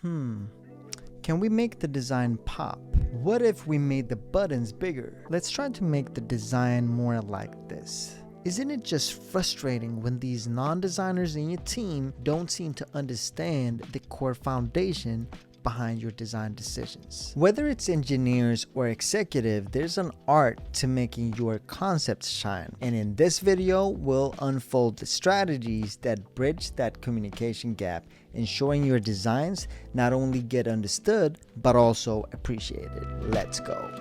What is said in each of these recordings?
Can we make the design pop? What if we made the buttons bigger? Let's try to make the design more like this. Isn't it just frustrating when these non-designers in your team don't seem to understand the core foundation behind your design decisions? Whether it's engineers or executive, there's an art to making your concepts shine. And in this video, we'll unfold the strategies that bridge that communication gap, ensuring your designs not only get understood, but also appreciated. Let's go.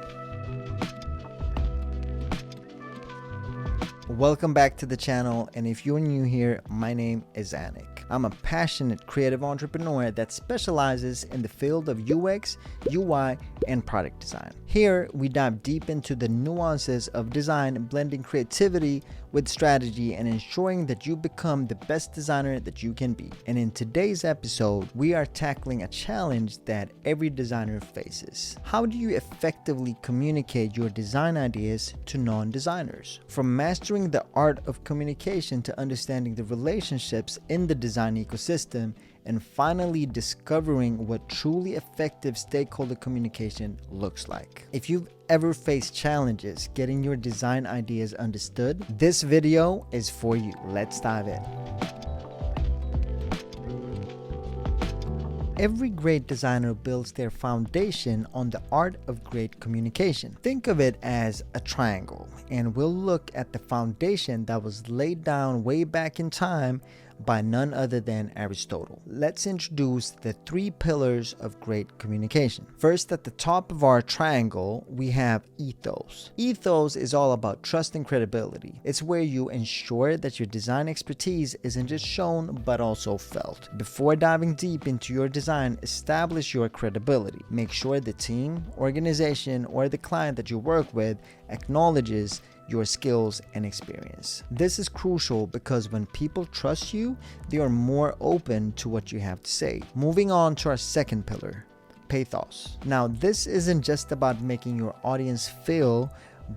Welcome back to the channel, and if you're new here, my name is Anik. I'm a passionate creative entrepreneur that specializes in the field of UX, UI, and product design. Here, we dive deep into the nuances of design, blending creativity with strategy and ensuring that you become the best designer that you can be. And in today's episode, we are tackling a challenge that every designer faces. How do you effectively communicate your design ideas to non-designers? From mastering the art of communication to understanding the relationships in the design ecosystem, and finally discovering what truly effective stakeholder communication looks like. If you've ever faced challenges getting your design ideas understood, this video is for you. Let's dive in. Every great designer builds their foundation on the art of great communication. Think of it as a triangle, and we'll look at the foundation that was laid down way back in time by none other than Aristotle. Let's introduce the three pillars of great communication. First, at the top of our triangle, we have ethos. Ethos is all about trust and credibility. It's where you ensure that your design expertise isn't just shown, but also felt. Before diving deep into your design, establish your credibility. Make sure the team, organization, or the client that you work with acknowledges your skills and experience. This is crucial because when people trust you, they are more open to what you have to say. Moving on to our second pillar, pathos. Now, this isn't just about making your audience feel,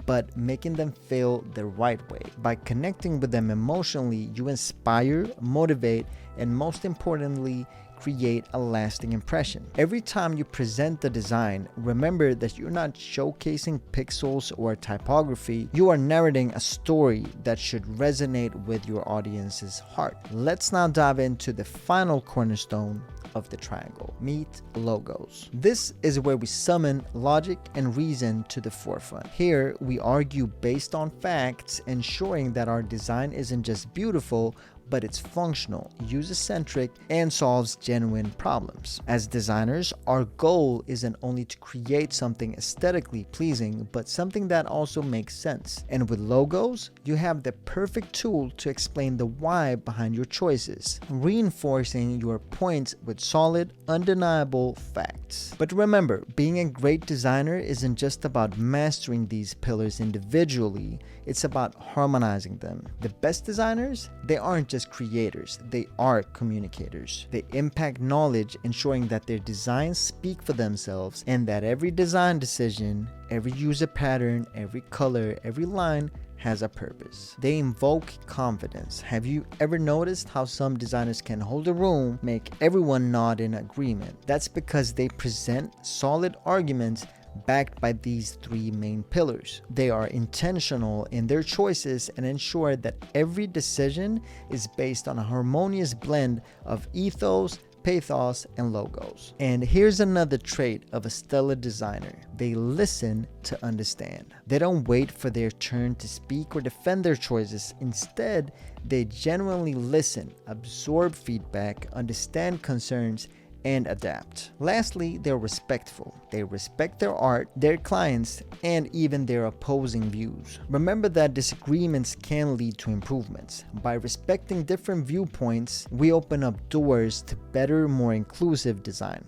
but making them feel the right way. By connecting with them emotionally, you inspire, motivate, and most importantly, create a lasting impression. Every time you present the design, remember that you're not showcasing pixels or typography. You are narrating a story that should resonate with your audience's heart. Let's now dive into the final cornerstone of the triangle. Meet logos. This is where we summon logic and reason to the forefront. Here, we argue based on facts, ensuring that our design isn't just beautiful, but it's functional, user-centric, and solves genuine problems. As designers, our goal isn't only to create something aesthetically pleasing, but something that also makes sense. And with logos, you have the perfect tool to explain the why behind your choices, reinforcing your points with solid, undeniable facts. But remember, being a great designer isn't just about mastering these pillars individually, it's about harmonizing them. The best designers, they aren't just creators, they are communicators. They impact knowledge, ensuring that their designs speak for themselves and that every design decision, every user pattern, every color, every line has a purpose. They invoke confidence. Have you ever noticed how some designers can hold a room, make everyone nod in agreement? That's because they present solid arguments backed by these three main pillars. They are intentional in their choices and ensure that every decision is based on a harmonious blend of ethos, pathos, and logos. And here's another trait of a stellar designer. They listen to understand. They don't wait for their turn to speak or defend their choices. Instead, they genuinely listen, absorb feedback, understand concerns, and adapt. Lastly, they're respectful. They respect their art, their clients, and even their opposing views. Remember that disagreements can lead to improvements. By respecting different viewpoints, we open up doors to better, more inclusive design.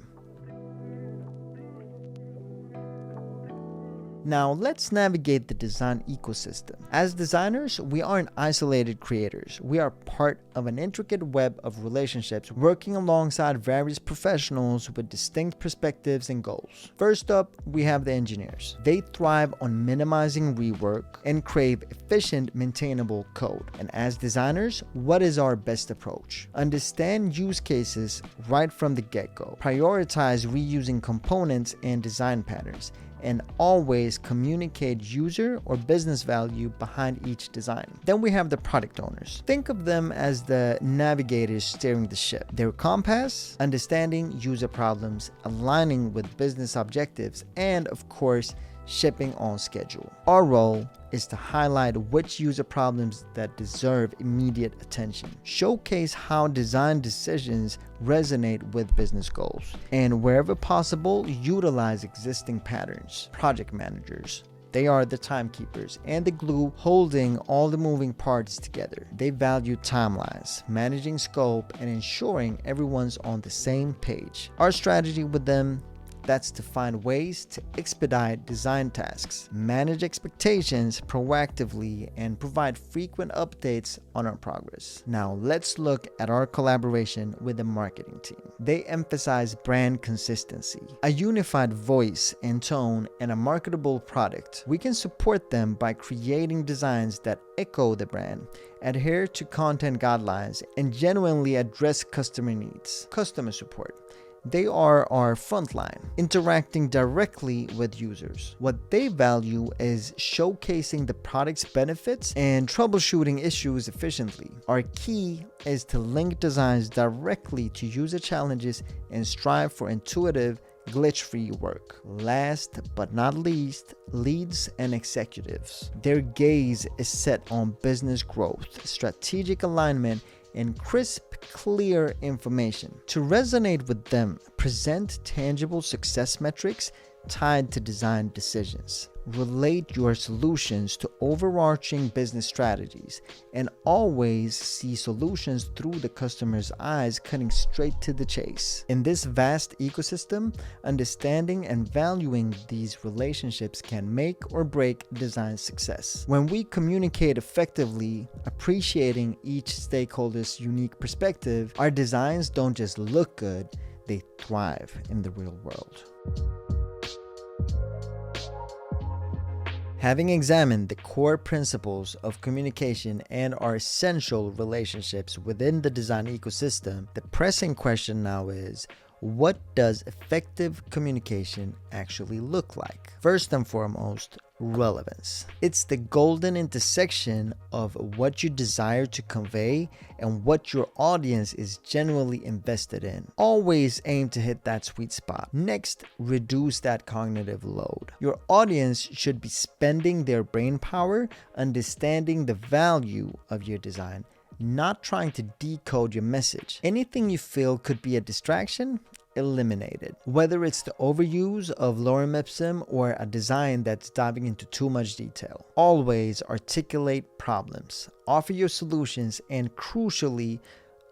Now let's navigate the design ecosystem. As designers, we aren't isolated creators. We are part of an intricate web of relationships working alongside various professionals with distinct perspectives and goals. First up, we have the engineers. They thrive on minimizing rework and crave efficient, maintainable code. And as designers, what is our best approach? Understand use cases right from the get-go. Prioritize reusing components and design patterns, and always communicate user or business value behind each design. Then we have the product owners. Think of them as the navigators steering the ship. Their compass, understanding user problems, aligning with business objectives, and of course, shipping on schedule. Our role is to highlight which user problems that deserve immediate attention, showcase how design decisions resonate with business goals, and wherever possible, utilize existing patterns. Project managers. They are the timekeepers and the glue holding all the moving parts together. They value timelines, managing scope, and ensuring everyone's on the same page. Our strategy with them, that's to find ways to expedite design tasks, manage expectations proactively, and provide frequent updates on our progress. Now let's look at our collaboration with the marketing team. They emphasize brand consistency, a unified voice and tone, and a marketable product. We can support them by creating designs that echo the brand, adhere to content guidelines, and genuinely address customer needs. Customer support. They are our frontline, interacting directly with users. What they value is showcasing the product's benefits and troubleshooting issues efficiently. Our key is to link designs directly to user challenges and strive for intuitive, glitch-free work. Last but not least, leads and executives. Their gaze is set on business growth, strategic alignment, and crisp, clear information. To resonate with them, present tangible success metrics tied to design decisions. Relate your solutions to overarching business strategies, and always see solutions through the customer's eyes, cutting straight to the chase. In this vast ecosystem, understanding and valuing these relationships can make or break design success. When we communicate effectively, appreciating each stakeholder's unique perspective, our designs don't just look good, they thrive in the real world. Having examined the core principles of communication and our essential relationships within the design ecosystem, the pressing question now is, what does effective communication actually look like? First and foremost, relevance. It's the golden intersection of what you desire to convey and what your audience is genuinely invested in. Always aim to hit that sweet spot. Next, reduce that cognitive load. Your audience should be spending their brain power understanding the value of your design, not trying to decode your message. Anything you feel could be a distraction, eliminate it. Whether it's the overuse of lorem ipsum or a design that's diving into too much detail. Always articulate problems, offer your solutions, and crucially,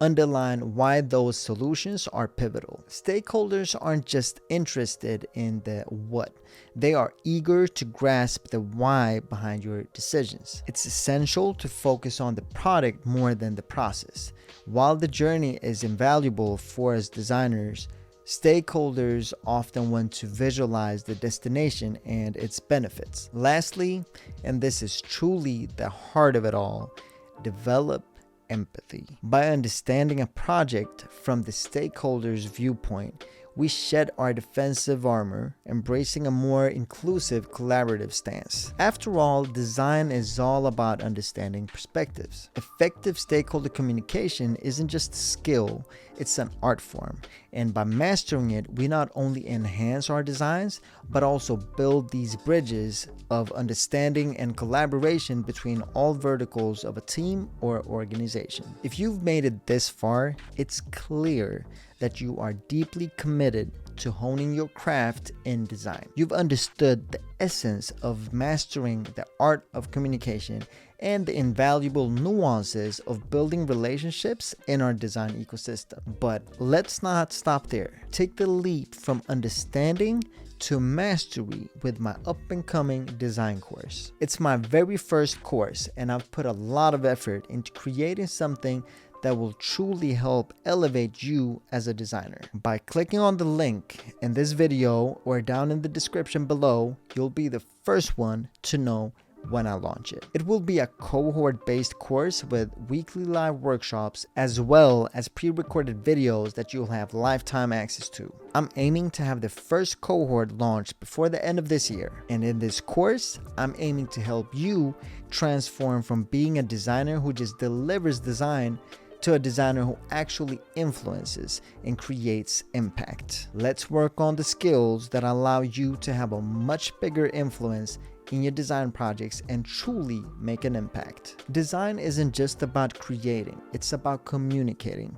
underline why those solutions are pivotal. Stakeholders aren't just interested in the what, they are eager to grasp the why behind your decisions. It's essential to focus on the product more than the process. While the journey is invaluable for us designers, stakeholders often want to visualize the destination and its benefits. Lastly, and this is truly the heart of it all, develop empathy. By understanding a project from the stakeholder's viewpoint, we shed our defensive armor, embracing a more inclusive, collaborative stance. After all, design is all about understanding perspectives. Effective stakeholder communication isn't just a skill, it's an art form. And by mastering it, we not only enhance our designs, but also build these bridges of understanding and collaboration between all verticals of a team or organization. If you've made it this far, it's clear that you are deeply committed to honing your craft in design. You've understood the essence of mastering the art of communication and the invaluable nuances of building relationships in our design ecosystem. But let's not stop there. Take the leap from understanding to mastery with my up-and-coming design course. It's my very first course, and I've put a lot of effort into creating something that will truly help elevate you as a designer. By clicking on the link in this video or down in the description below, you'll be the first one to know when I launch it. It will be a cohort-based course with weekly live workshops as well as pre-recorded videos that you'll have lifetime access to. I'm aiming to have the first cohort launched before the end of this year. And in this course, I'm aiming to help you transform from being a designer who just delivers design to a designer who actually influences and creates impact. Let's work on the skills that allow you to have a much bigger influence in your design projects and truly make an impact. Design isn't just about creating, it's about communicating.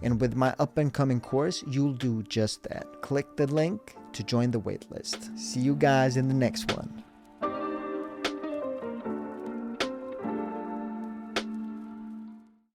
And with my up-and-coming course, you'll do just that. Click the link to join the waitlist. See you guys in the next one.